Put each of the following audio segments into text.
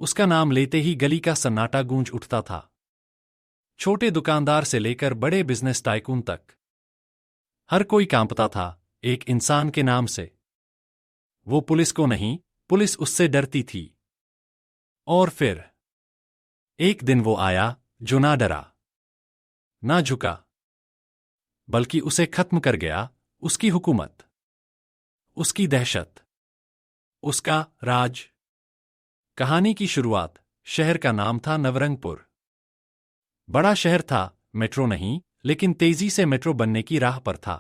उसका नाम लेते ही गली का सन्नाटा गूंज उठता था। छोटे दुकानदार से लेकर बड़े बिजनेस टाइकून तक हर कोई कांपता था एक इंसान के नाम से। वो पुलिस को नहीं, पुलिस उससे डरती थी। और फिर एक दिन वो आया जो ना डरा, ना झुका, बल्कि उसे खत्म कर गया। उसकी हुकूमत, उसकी दहशत, उसका राज। कहानी की शुरुआत शहर का नाम था नवरंगपुर। बड़ा शहर था, मेट्रो नहीं, लेकिन तेजी से मेट्रो बनने की राह पर था।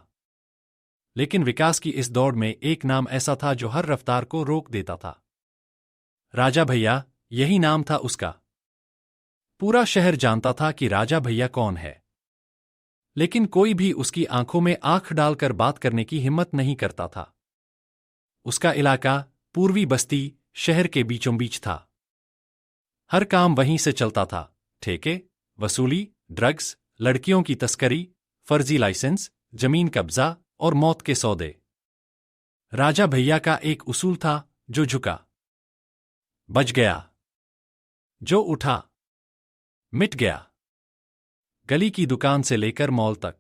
लेकिन विकास की इस दौड़ में एक नाम ऐसा था जो हर रफ्तार को रोक देता था। राजा भैया, यही नाम था उसका। पूरा शहर जानता था कि राजा भैया कौन है, लेकिन कोई भी उसकी आंखों में आंख डालकर बात करने की हिम्मत नहीं करता था। उसका इलाका पूर्वी बस्ती शहर के बीचों बीच था। हर काम वहीं से चलता था, ठेके, वसूली, ड्रग्स, लड़कियों की तस्करी, फर्जी लाइसेंस, जमीन कब्जा और मौत के सौदे। राजा भैया का एक उसूल था, जो झुका, बच गया, जो उठा, मिट गया। गली की दुकान से लेकर मॉल तक।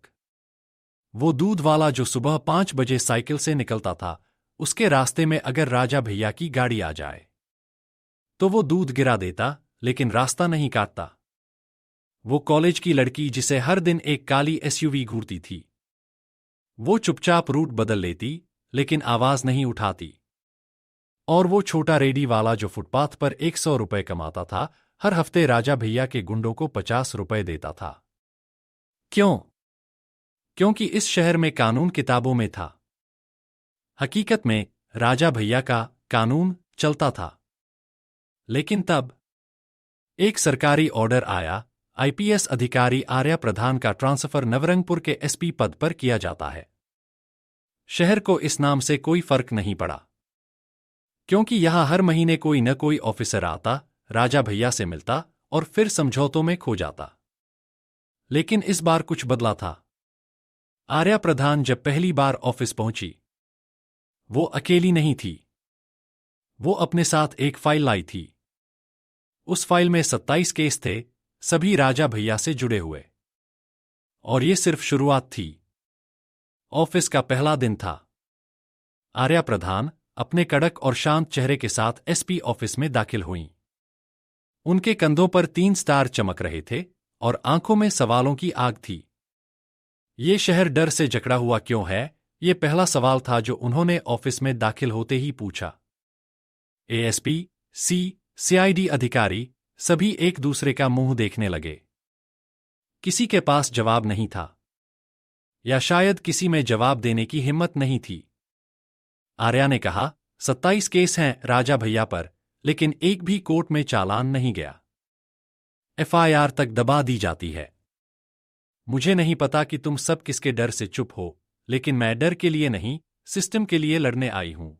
वो दूध वाला जो सुबह 5 बजे साइकिल से निकलता था, उसके रास्ते में अगर राजा भैया की गाड़ी आ जाए तो वो दूध गिरा देता, लेकिन रास्ता नहीं काटता। वो कॉलेज की लड़की जिसे हर दिन एक काली एसयूवी घूरती थी, वो चुपचाप रूट बदल लेती, लेकिन आवाज नहीं उठाती। और वो छोटा रेडी वाला जो फुटपाथ पर 100 रुपए कमाता था, हर हफ्ते राजा भैया के गुंडों को 50 रुपए देता था। क्यों? क्योंकि इस शहर में कानून किताबों में था। हकीकत में राजा भैया का कानून चलता था। लेकिन तब एक सरकारी ऑर्डर आया, आईपीएस अधिकारी आर्या प्रधान का ट्रांसफर नवरंगपुर के एसपी पद पर किया जाता है। शहर को इस नाम से कोई फर्क नहीं पड़ा, क्योंकि यहां हर महीने कोई न कोई ऑफिसर आता, राजा भैया से मिलता और फिर समझौतों में खो जाता। लेकिन इस बार कुछ बदला था। आर्या प्रधान जब पहली बार ऑफिस पहुंची, वो अकेली नहीं थी। वो अपने साथ एक फाइल लाई थी। उस फाइल में 27 केस थे, सभी राजा भैया से जुड़े हुए। और ये सिर्फ शुरुआत थी। ऑफिस का पहला दिन था। आर्या प्रधान अपने कड़क और शांत चेहरे के साथ एसपी ऑफिस में दाखिल हुईं। उनके कंधों पर 3 स्टार चमक रहे थे और आंखों में सवालों की आग थी। ये शहर डर से जकड़ा हुआ क्यों है? ये पहला सवाल था जो उन्होंने ऑफिस में दाखिल होते ही पूछा। एएसपी, सीआईडी अधिकारी सभी एक दूसरे का मुंह देखने लगे। किसी के पास जवाब नहीं था, या शायद किसी में जवाब देने की हिम्मत नहीं थी। आर्या ने कहा, 27 केस हैं राजा भैया पर, लेकिन एक भी कोर्ट में चालान नहीं गया। एफआईआर तक दबा दी जाती है। मुझे नहीं पता कि तुम सब किसके डर से चुप हो, लेकिन मैं डर के लिए नहीं, सिस्टम के लिए लड़ने आई हूं।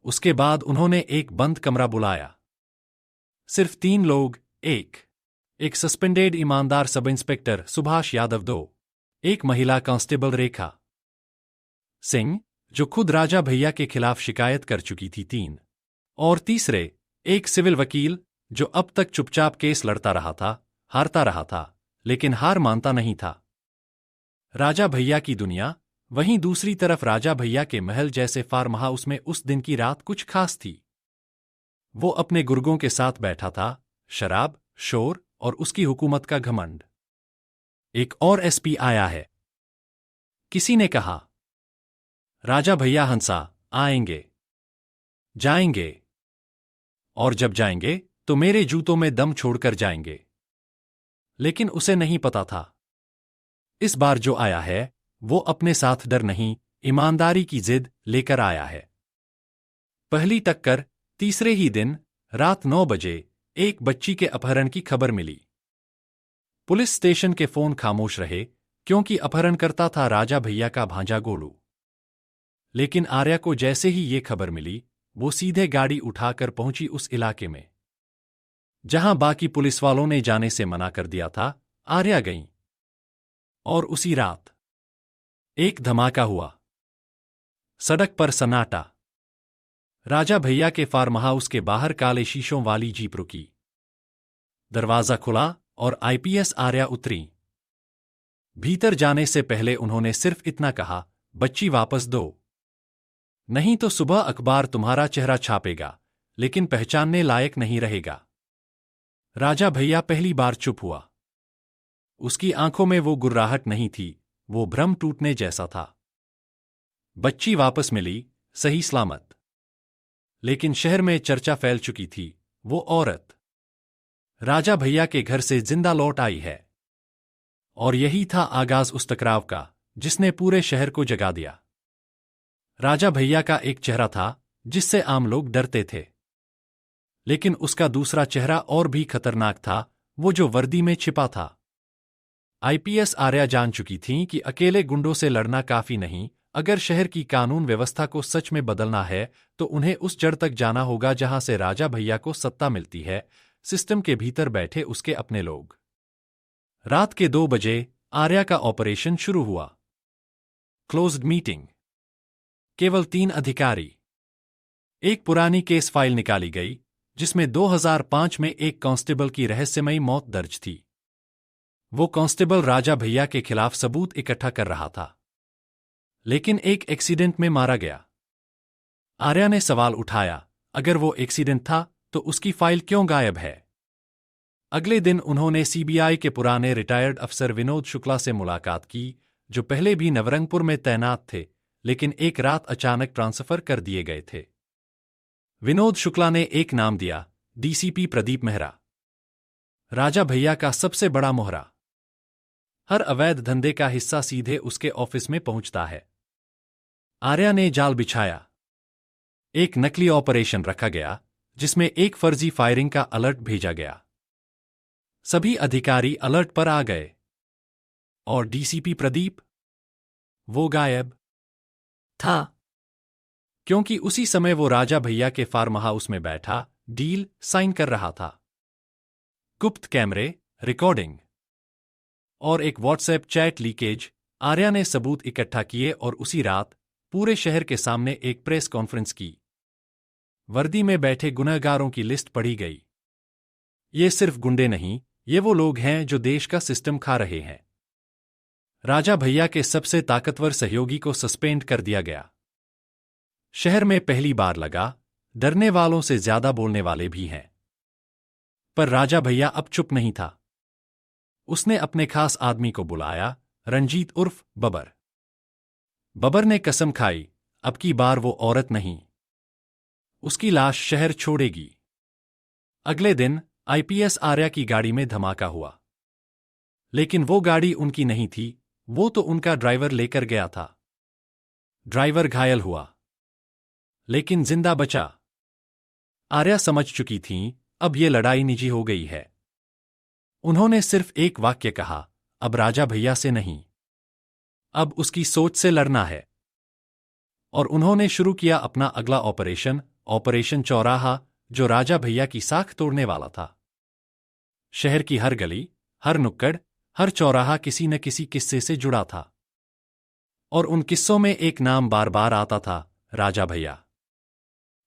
उसके बाद उन्होंने एक बंद कमरा बुलाया। सिर्फ 3 लोग, एक सस्पेंडेड ईमानदार सब इंस्पेक्टर सुभाष यादव, 2 एक महिला कांस्टेबल रेखा सिंह जो खुद राजा भैया के खिलाफ शिकायत कर चुकी थी, 3 और तीसरे एक सिविल वकील जो अब तक चुपचाप केस लड़ता रहा था, हारता रहा था, लेकिन हार मानता नहीं था। राजा भैया की दुनिया, वहीं दूसरी तरफ राजा भैया के महल जैसे फार्म हाउस में उस दिन की रात कुछ खास थी। वो अपने गुर्गों के साथ बैठा था, शराब, शोर और उसकी हुकूमत का घमंड। एक और एसपी आया है, किसी ने कहा। राजा भैया हंसा, आएंगे, जाएंगे, और जब जाएंगे तो मेरे जूतों में दम छोड़कर जाएंगे। लेकिन उसे नहीं पता था, इस बार जो आया है वो अपने साथ डर नहीं, ईमानदारी की जिद लेकर आया है। पहली टक्कर तीसरे ही दिन रात 9 बजे एक बच्ची के अपहरण की खबर मिली। पुलिस स्टेशन के फोन खामोश रहे, क्योंकि अपहरणकर्ता था राजा भैया का भांजा गोलू। लेकिन आर्या को जैसे ही ये खबर मिली, वो सीधे गाड़ी उठाकर पहुंची उस इलाके में जहां बाकी पुलिस वालों ने जाने से मना कर दिया था। आर्या गई, और उसी रात एक धमाका हुआ। सड़क पर सन्नाटा। राजा भैया के फार्म हाउस के बाहर काले शीशों वाली जीप रुकी। दरवाजा खुला और आईपीएस आर्या उतरी। भीतर जाने से पहले उन्होंने सिर्फ इतना कहा, बच्ची वापस दो, नहीं तो सुबह अखबार तुम्हारा चेहरा छापेगा, लेकिन पहचानने लायक नहीं रहेगा। राजा भैया पहली बार चुप हुआ। उसकी आंखों में वो गुर्राहट नहीं थी, वो भ्रम टूटने जैसा था। बच्ची वापस मिली, सही सलामत। लेकिन शहर में चर्चा फैल चुकी थी, वो औरत राजा भैया के घर से जिंदा लौट आई है। और यही था आगाज उस टकराव का, जिसने पूरे शहर को जगा दिया। राजा भैया का एक चेहरा था जिससे आम लोग डरते थे, लेकिन उसका दूसरा चेहरा और भी खतरनाक था, वो जो वर्दी में छिपा था। आईपीएस आर्या जान चुकी थीं कि अकेले गुंडों से लड़ना काफी नहीं, अगर शहर की कानून व्यवस्था को सच में बदलना है तो उन्हें उस जड़ तक जाना होगा जहां से राजा भैया को सत्ता मिलती है, सिस्टम के भीतर बैठे उसके अपने लोग। रात के 2 बजे आर्या का ऑपरेशन शुरू हुआ। Closed meeting. केवल 3 अधिकारी। एक पुरानी केस फाइल निकाली गई जिसमें 2005 में एक कांस्टेबल की रहस्यमयी मौत दर्ज थी। वो कांस्टेबल राजा भैया के खिलाफ सबूत इकट्ठा कर रहा था, लेकिन एक एक्सीडेंट में मारा गया। आर्या ने सवाल उठाया, अगर वो एक्सीडेंट था तो उसकी फाइल क्यों गायब है? अगले दिन उन्होंने सीबीआई के पुराने रिटायर्ड अफसर विनोद शुक्ला से मुलाकात की, जो पहले भी नवरंगपुर में तैनात थे, लेकिन एक रात अचानक ट्रांसफर कर दिए गए थे। विनोद शुक्ला ने एक नाम दिया, डीसीपी प्रदीप मेहरा। राजा भैया का सबसे बड़ा मोहरा। हर अवैध धंधे का हिस्सा सीधे उसके ऑफिस में पहुंचता है। आर्या ने जाल बिछाया। एक नकली ऑपरेशन रखा गया जिसमें एक फर्जी फायरिंग का अलर्ट भेजा गया। सभी अधिकारी अलर्ट पर आ गए। और डीसीपी प्रदीप, वो गायब था, क्योंकि उसी समय वो राजा भैया के फार्म हाउस में बैठा डील साइन कर रहा था। गुप्त कैमरे, रिकॉर्डिंग और एक व्हाट्सएप चैट लीकेज। आर्या ने सबूत इकट्ठा किए और उसी रात पूरे शहर के सामने एक प्रेस कॉन्फ्रेंस की। वर्दी में बैठे गुनहगारों की लिस्ट पढ़ी गई। ये सिर्फ गुंडे नहीं, ये वो लोग हैं जो देश का सिस्टम खा रहे हैं। राजा भैया के सबसे ताकतवर सहयोगी को सस्पेंड कर दिया गया। शहर में पहली बार लगा, डरने वालों से ज्यादा बोलने वाले भी हैं। पर राजा भैया अब चुप नहीं था। उसने अपने खास आदमी को बुलाया, रंजीत उर्फ बबर। बबर ने कसम खाई, अब की बार वो औरत नहीं, उसकी लाश शहर छोड़ेगी। अगले दिन आईपीएस आर्या की गाड़ी में धमाका हुआ। लेकिन वो गाड़ी उनकी नहीं थी, वो तो उनका ड्राइवर लेकर गया था। ड्राइवर घायल हुआ, लेकिन जिंदा बचा। आर्या समझ चुकी थीं, अब ये लड़ाई निजी हो गई है। उन्होंने सिर्फ एक वाक्य कहा, अब राजा भैया से नहीं, अब उसकी सोच से लड़ना है। और उन्होंने शुरू किया अपना अगला ऑपरेशन, ऑपरेशन चौराहा, जो राजा भैया की साख तोड़ने वाला था। शहर की हर गली, हर नुक्कड़, हर चौराहा किसी न किसी किस्से से जुड़ा था। और उन किस्सों में एक नाम बार बार आता था, राजा भैया।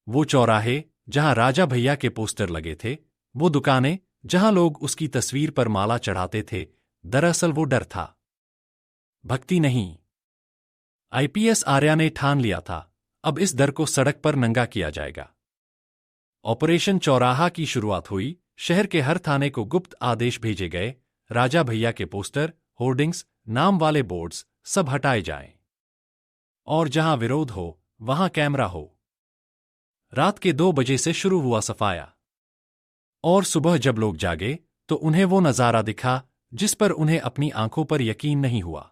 वो चौराहे जहां राजा भैया के पोस्टर लगे थे, वो दुकानें जहां लोग उसकी तस्वीर पर माला चढ़ाते थे, दरअसल वो डर था, भक्ति नहीं। आईपीएस आर्या ने ठान लिया था, अब इस डर को सड़क पर नंगा किया जाएगा। ऑपरेशन चौराहा की शुरुआत हुई। शहर के हर थाने को गुप्त आदेश भेजे गए, राजा भैया के पोस्टर, होर्डिंग्स, नाम वाले बोर्ड्स सब हटाए जाएं। और जहां विरोध हो वहां कैमरा हो। रात के 2 बजे से शुरू हुआ सफाया। और सुबह जब लोग जागे तो उन्हें वो नजारा दिखा जिस पर उन्हें अपनी आंखों पर यकीन नहीं हुआ।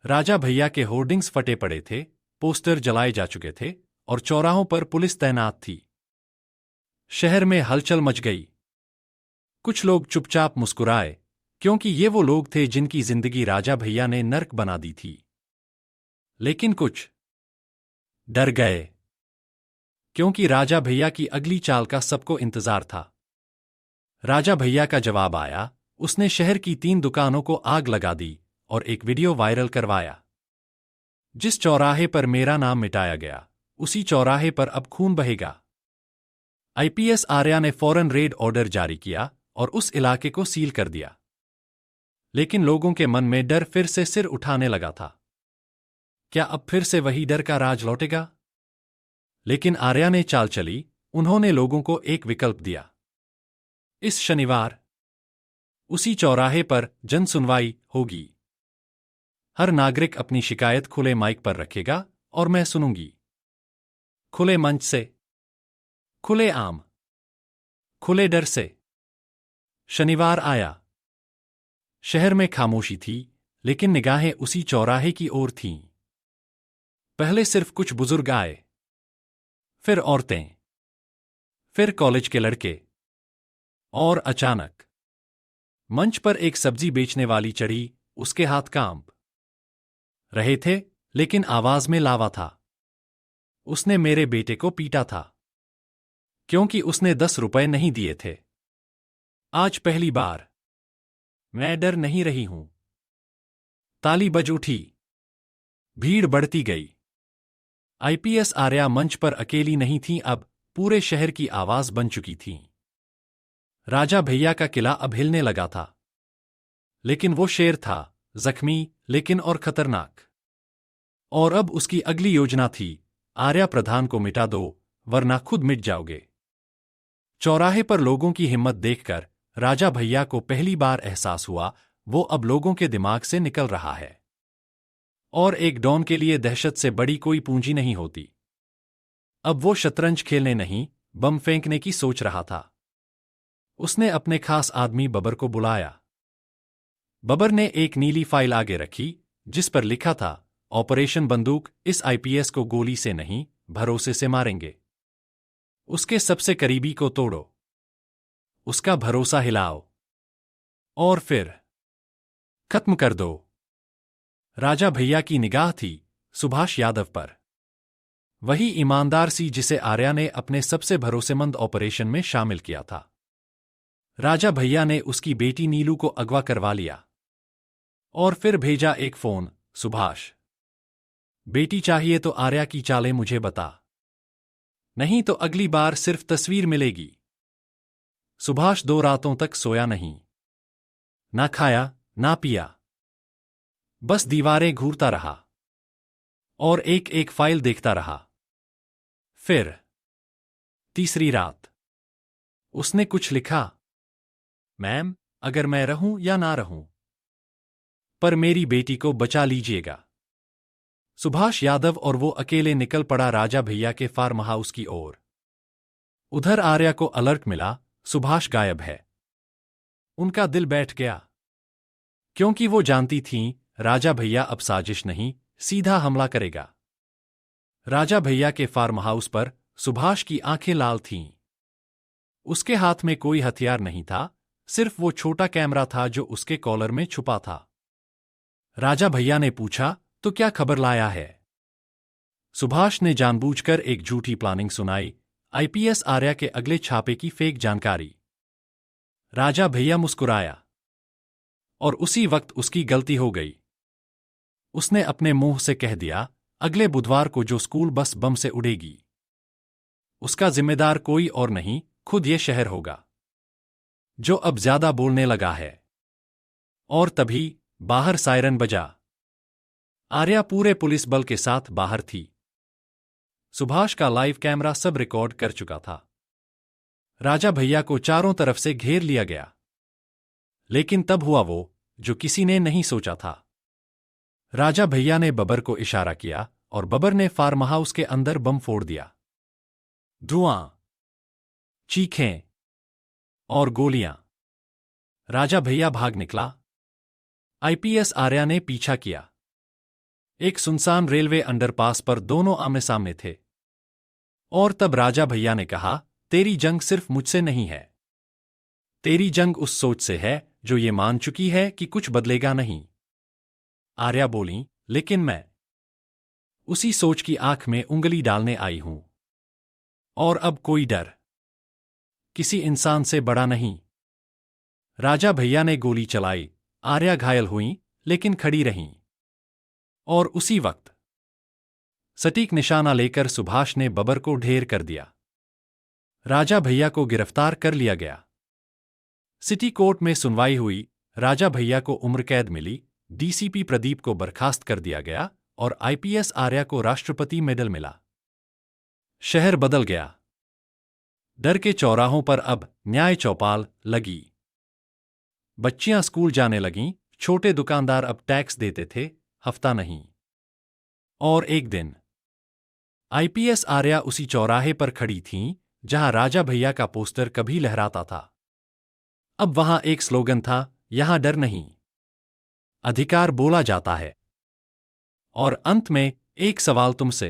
राजा भैया के होर्डिंग्स फटे पड़े थे, पोस्टर जलाए जा चुके थे और चौराहों पर पुलिस तैनात थी। शहर में हलचल मच गई। कुछ लोग चुपचाप मुस्कुराए, क्योंकि ये वो लोग थे जिनकी जिंदगी राजा भैया ने नर्क बना दी थी। लेकिन कुछ डर गए, क्योंकि राजा भैया की अगली चाल का सबको इंतजार था। राजा भैया का जवाब आया। उसने शहर की 3 दुकानों को आग लगा दी और एक वीडियो वायरल करवाया। जिस चौराहे पर मेरा नाम मिटाया गया, उसी चौराहे पर अब खून बहेगा। आईपीएस आर्या ने फौरन रेड ऑर्डर जारी किया और उस इलाके को सील कर दिया। लेकिन लोगों के मन में डर फिर से सिर उठाने लगा था। क्या अब फिर से वही डर का राज लौटेगा? लेकिन आर्या ने चाल चली। उन्होंने लोगों को एक विकल्प दिया। इस शनिवार उसी चौराहे पर जनसुनवाई होगी। हर नागरिक अपनी शिकायत खुले माइक पर रखेगा और मैं सुनूंगी। खुले मंच से, खुले आम, खुले डर से। शनिवार आया। शहर में खामोशी थी, लेकिन निगाहें उसी चौराहे की ओर थीं। पहले सिर्फ कुछ बुजुर्ग आए, फिर औरतें, फिर कॉलेज के लड़के, और अचानक मंच पर एक सब्जी बेचने वाली चढ़ी। उसके हाथ कांप रहे थे, लेकिन आवाज में लावा था। उसने मेरे बेटे को पीटा था क्योंकि उसने 10 रुपए नहीं दिए थे। आज पहली बार मैं डर नहीं रही हूं। ताली बज उठी। भीड़ बढ़ती गई। आईपीएस आर्या मंच पर अकेली नहीं थी, अब पूरे शहर की आवाज बन चुकी थी। राजा भैया का किला अब हिलने लगा था। लेकिन वो शेर था, जख्मी लेकिन और खतरनाक। और अब उसकी अगली योजना थी, आर्या प्रधान को मिटा दो, वरना खुद मिट जाओगे। चौराहे पर लोगों की हिम्मत देखकर राजा भैया को पहली बार एहसास हुआ, वो अब लोगों के दिमाग से निकल रहा है। और एक डॉन के लिए दहशत से बड़ी कोई पूंजी नहीं होती। अब वो शतरंज खेलने नहीं, बम फेंकने की सोच रहा था। उसने अपने खास आदमी बबर को बुलाया। बबर ने एक नीली फाइल आगे रखी, जिस पर लिखा था, ऑपरेशन बंदूक, इस आईपीएस को गोली से नहीं, भरोसे से मारेंगे। उसके सबसे करीबी को तोड़ो, उसका भरोसा हिलाओ, और फिर खत्म कर दो। राजा भैया की निगाह थी सुभाष यादव पर। वही ईमानदार सी जिसे आर्या ने अपने सबसे भरोसेमंद ऑपरेशन में शामिल किया था। राजा भैया ने उसकी बेटी नीलू को अगवा करवा लिया और फिर भेजा एक फोन, सुभाष, बेटी चाहिए तो आर्या की चालें मुझे बता, नहीं तो अगली बार सिर्फ तस्वीर मिलेगी। सुभाष 2 रातों तक सोया नहीं, ना खाया ना पिया, बस दीवारें घूरता रहा और एक एक फाइल देखता रहा। फिर तीसरी रात उसने कुछ लिखा, मैम, अगर मैं रहूं या ना रहूं, पर मेरी बेटी को बचा लीजिएगा। सुभाष यादव और वो अकेले निकल पड़ा राजा भैया के फार्म हाउस की ओर। उधर आर्या को अलर्ट मिला, सुभाष गायब है। उनका दिल बैठ गया, क्योंकि वो जानती थीं राजा भैया अब साजिश नहीं, सीधा हमला करेगा। राजा भैया के फार्म हाउस पर सुभाष की आंखें लाल थीं। उसके हाथ में कोई हथियार नहीं था, सिर्फ वो छोटा कैमरा था जो उसके कॉलर में छुपा था। राजा भैया ने पूछा, तो क्या खबर लाया है? सुभाष ने जानबूझकर एक झूठी प्लानिंग सुनाई, आईपीएस आर्या के अगले छापे की फेक जानकारी। राजा भैया मुस्कुराया, और उसी वक्त उसकी गलती हो गई। उसने अपने मुंह से कह दिया, अगले बुधवार को जो स्कूल बस बम से उड़ेगी, उसका जिम्मेदार कोई और नहीं, खुद ये शहर होगा, जो अब ज्यादा बोलने लगा है। और तभी बाहर सायरन बजा। आर्या पूरे पुलिस बल के साथ बाहर थी। सुभाष का लाइव कैमरा सब रिकॉर्ड कर चुका था। राजा भैया को चारों तरफ से घेर लिया गया। लेकिन तब हुआ वो, जो किसी ने नहीं सोचा था। राजा भैया ने बबर को इशारा किया और बबर ने फार्म हाउस के अंदर बम फोड़ दिया। धुआं, चीखें और गोलियां। राजा भैया भाग निकला। आईपीएस आर्या ने पीछा किया। एक सुनसान रेलवे अंडरपास पर दोनों आमने सामने थे। और तब राजा भैया ने कहा, तेरी जंग सिर्फ मुझसे नहीं है। तेरी जंग उस सोच से है जो ये मान चुकी है कि कुछ बदलेगा नहीं। आर्या बोली, लेकिन मैं उसी सोच की आंख में उंगली डालने आई हूं। और अब कोई डर किसी इंसान से बड़ा नहीं। राजा भैया ने गोली चलाई। आर्या घायल हुई, लेकिन खड़ी रहीं। और उसी वक्त सटीक निशाना लेकर सुभाष ने बबर को ढेर कर दिया। राजा भैया को गिरफ्तार कर लिया गया। सिटी कोर्ट में सुनवाई हुई। राजा भैया को उम्र कैद मिली, डीसीपी प्रदीप को बर्खास्त कर दिया गया और आईपीएस आर्या को राष्ट्रपति मेडल मिला। शहर बदल गया। डर के चौराहों पर अब न्याय चौपाल लगी। बच्चियां स्कूल जाने लगीं, छोटे दुकानदार अब टैक्स देते थे, हफ्ता नहीं। और एक दिन आईपीएस आर्या उसी चौराहे पर खड़ी थीं जहां राजा भैया का पोस्टर कभी लहराता था। अब वहां एक स्लोगन था, यहां डर नहीं, अधिकार बोला जाता है। और अंत में एक सवाल तुमसे,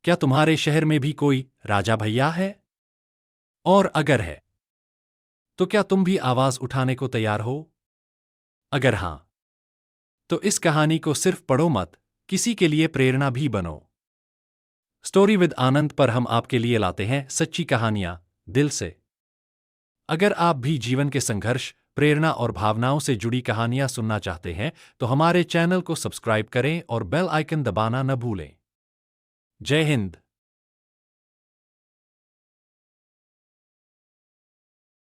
क्या तुम्हारे शहर में भी कोई राजा भैया है? और अगर है तो क्या तुम भी आवाज उठाने को तैयार हो? अगर हां तो इस कहानी को सिर्फ पढ़ो मत, किसी के लिए प्रेरणा भी बनो। स्टोरी विद आनंद पर हम आपके लिए लाते हैं सच्ची कहानियां दिल से। अगर आप भी जीवन के संघर्ष, प्रेरणा और भावनाओं से जुड़ी कहानियां सुनना चाहते हैं तो हमारे चैनल को सब्सक्राइब करें और बेल आइकन दबाना न भूलें। जय हिंद।